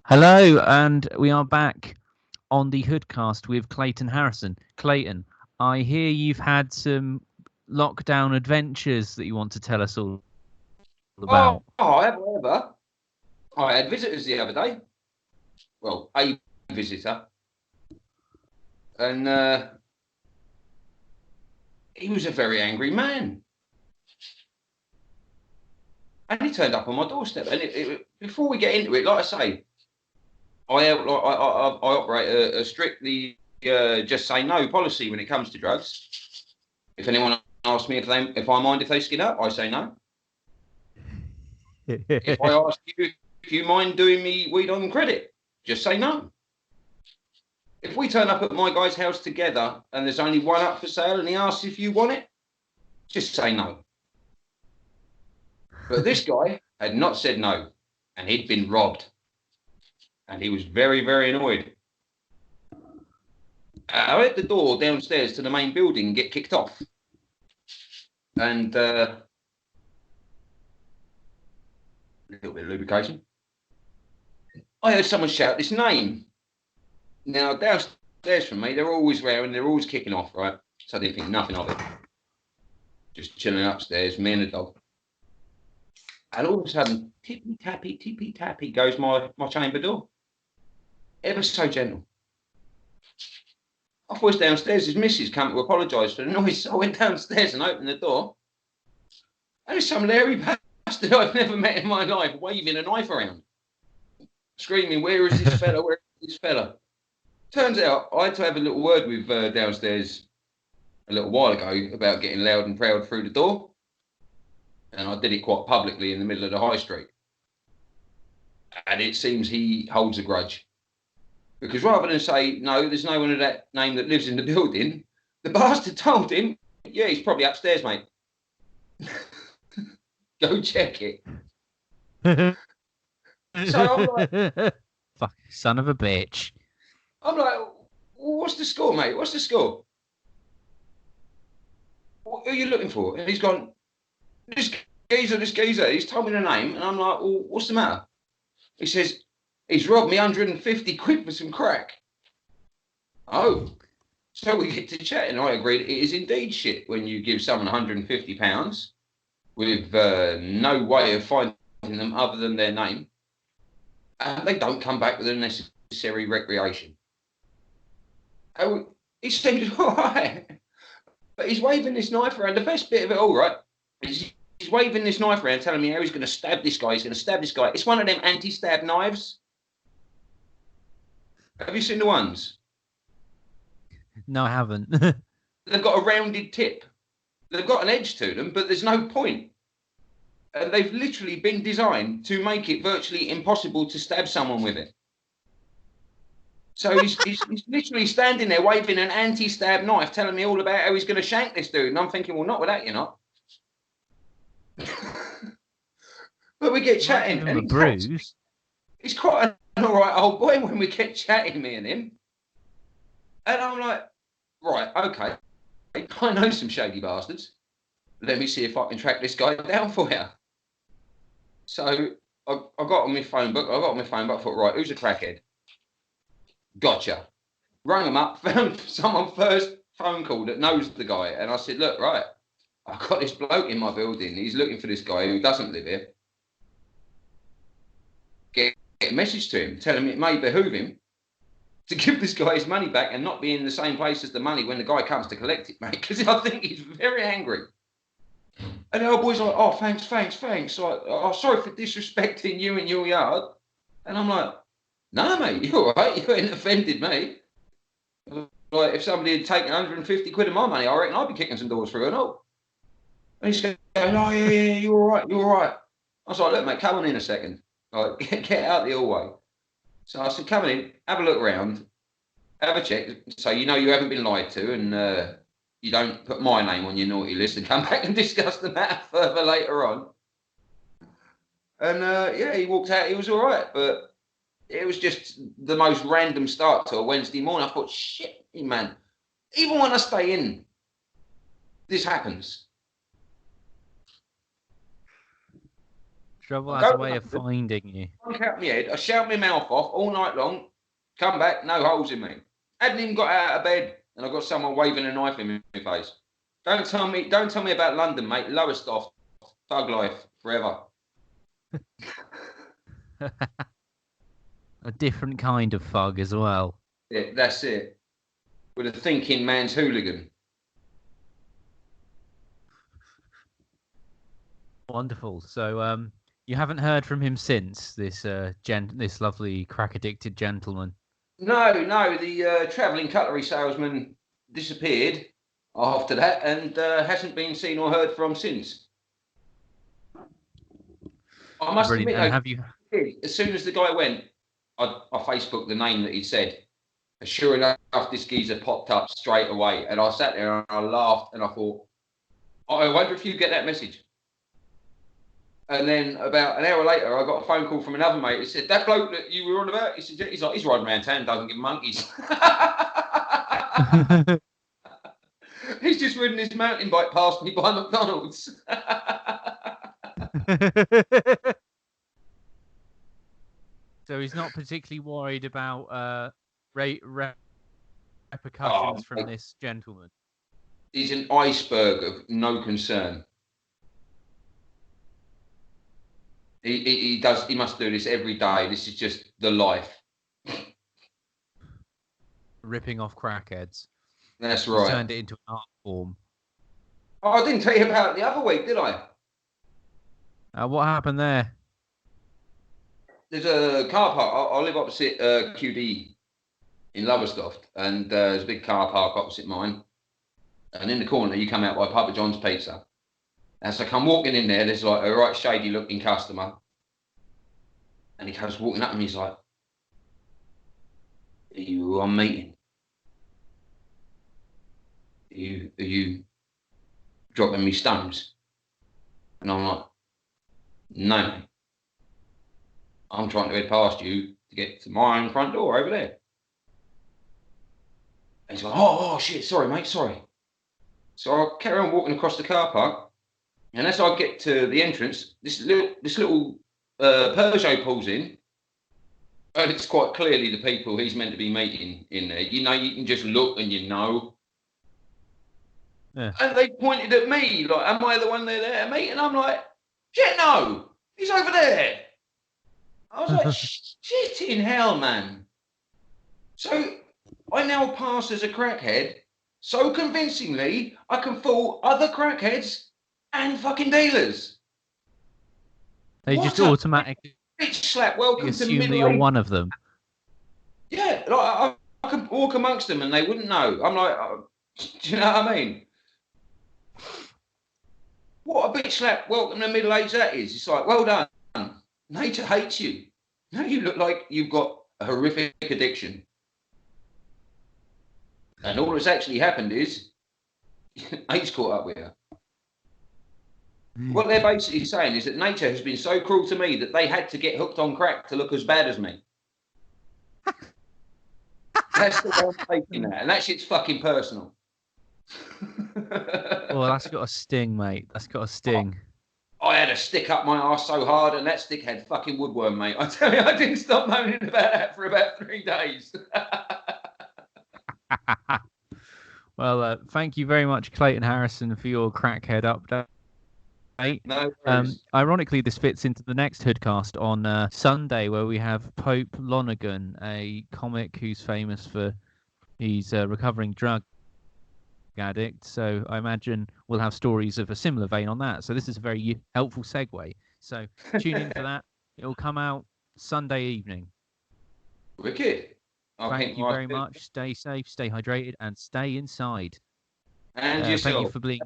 Hello, and we are back on the Hoodcast with Clayton Harrison. Clayton, I hear you've had some lockdown adventures that you want to tell us all about. I have, however, I had visitors the other day. Well, a visitor, and he was a very angry man. And he turned up on my doorstep. And before we get into it, like I say, I operate a strictly just say no policy when it comes to drugs. If anyone asks me if I mind if they skin up, I say no. If I ask you if you mind doing me weed on credit, just say no. If we turn up at my guy's house together and there's only one up for sale and he asks if you want it, just say no. But this guy had not said no, and he'd been robbed. And he was very, very annoyed. I let the door downstairs to the main building get kicked off. And a little bit of lubrication. I heard someone shout this name. Now, downstairs from me, they're always round, they're always kicking off, right? So I didn't think nothing of it. Just chilling upstairs, me and the dog. And all of a sudden, tippy tappy goes my chamber door. Ever so gentle. I was downstairs, his missus come to apologise for the noise. So I went downstairs and opened the door. And there's some Larry bastard I've never met in my life waving a knife around. Screaming, where is this fella? Where is this fella? Turns out I had to have a little word with downstairs a little while ago about getting loud and proud through the door. And I did it quite publicly in the middle of the high street. And it seems he holds a grudge. Because rather than say, no, there's no one of that name that lives in the building, the bastard told him, yeah, he's probably upstairs, mate. Go check it. So I'm like, Fuck, son of a bitch. I'm like, what's the score, mate? What's the score? What are you looking for? And he's gone, this geezer. He's told me the name. And I'm like, well, what's the matter? He says, he's robbed me 150 quid for some crack. Oh. So we get to chat, and I agreed it is indeed shit when you give someone £150 with no way of finding them other than their name, and they don't come back with the necessary recreation. Oh, he seemed all right, but he's waving this knife around. The best bit of it all, right, is he's waving this knife around, telling me how he's going to stab this guy. He's going to stab this guy. It's one of them anti-stab knives. Have you seen the ones? No, I haven't. They've got a rounded tip. They've got an edge to them, but there's no point. And they've literally been designed to make it virtually impossible to stab someone with it. So he's literally standing there waving an anti-stab knife, telling me all about how he's going to shank this dude. And I'm thinking, well, not with that, you're not. But we get chatting. And he's quite an all right old boy when we get chatting, me and him. And I'm like, right, okay. I know some shady bastards. Let me see if I can track this guy down for you. So I got on my phone book. I thought, right, who's a crackhead? Gotcha. Rang him up, found someone first phone call that knows the guy. And I said, look, right, I've got this bloke in my building. He's looking for this guy who doesn't live here. Get a message to him, tell him it may behoove him to give this guy his money back and not be in the same place as the money when the guy comes to collect it, mate, because I think he's very angry. And the old boy's like, oh, thanks. So oh, sorry for disrespecting you in your yard. And I'm like, no, mate, you're all right. You ain't offended me. Like, if somebody had taken 150 quid of my money, I reckon I'd be kicking some doors through and all. And he's going, oh, yeah, you're all right. I was like, look, mate, come on in a second. Like, get out the hallway. So I said, come in, have a look around, have a check, so you know you haven't been lied to and you don't put my name on your naughty list and come back and discuss the matter further later on. And yeah, he walked out, he was all right, but it was just the most random start to a Wednesday morning. I thought, shit, man, even when I stay in, this happens. Trouble I has go a way of to London, finding you. drunk out my head. I shout my mouth off all night long. Come back, no holes in me. Hadn't even got out of bed, and I got someone waving a knife in my face. Don't tell me about London, mate. Lowest off, thug life forever. A different kind of fug as well. Yeah, that's it. With a thinking man's hooligan. Wonderful. So, you haven't heard from him since, this this lovely crack addicted gentleman. No, the travelling cutlery salesman disappeared after that and hasn't been seen or heard from since. I must Brilliant. admit, And though, have you? as soon as the guy went, I Facebooked the name that he'd said. And sure enough, this geezer popped up straight away. And I sat there and I laughed and I thought, I wonder if you get that message. And then about an hour later, I got a phone call from another mate. He said, that bloke that you were on about, he said, yeah. He's like, he's riding around town, doesn't give monkeys. He's just ridden his mountain bike past me by McDonald's. So he's not particularly worried about repercussions from this gentleman. He's an iceberg of no concern. He must do this every day. This is just the life. Ripping off crackheads. That's right. He turned it into an art form. Oh, I didn't tell you about it the other week, did I? What happened there? There's a car park. I live opposite QD in Lowestoft, and there's a big car park opposite mine. And in the corner, you come out by Papa John's Pizza. And so I come walking in there. There's like a right shady looking customer, and he comes walking up and he's like, "Are you on meeting? Are you dropping me stones?" And I'm like, "No, mate. I'm trying to head past you to get to my own front door over there." And he's like, oh shit, sorry, mate, sorry. So I carry on walking across the car park, and as I get to the entrance, this little Peugeot pulls in, and it's quite clearly the people he's meant to be meeting in there. You know, you can just look and you know. Yeah. And they pointed at me, like, am I the one they're there to meet? And I'm like, shit, no, he's over there. I was like, shit in hell, man. So I now pass as a crackhead so convincingly I can fool other crackheads and fucking dealers. They just automatically bitch slap. Welcome assume to that you're one of them. Yeah, like I could walk amongst them and they wouldn't know. I'm like, do you know what I mean? What a bitch slap. Welcome to middle age that is. It's like, well done. Nature hates you. Now you look like you've got a horrific addiction. And all that's actually happened is age caught up with her. What they're basically saying is that nature has been so cruel to me that they had to get hooked on crack to look as bad as me. That's the way I'm taking that. And that shit's fucking personal. Well, that's got a sting, mate. That's got a sting. I had a stick up my arse so hard, and that stick had fucking woodworm, mate. I tell you, I didn't stop moaning about that for about 3 days. Well, thank you very much, Clayton Harrison, for your crackhead update. No ironically, this fits into the next Hoodcast on Sunday, where we have Pope Lonergan, a comic who's famous for he's a recovering drug addict. So I imagine we'll have stories of a similar vein on that. So this is a very helpful segue. So tune in for that. It will come out Sunday evening. Wicked. Thank you very much. Stay safe, stay hydrated, and stay inside. And yourself. Thank you for being.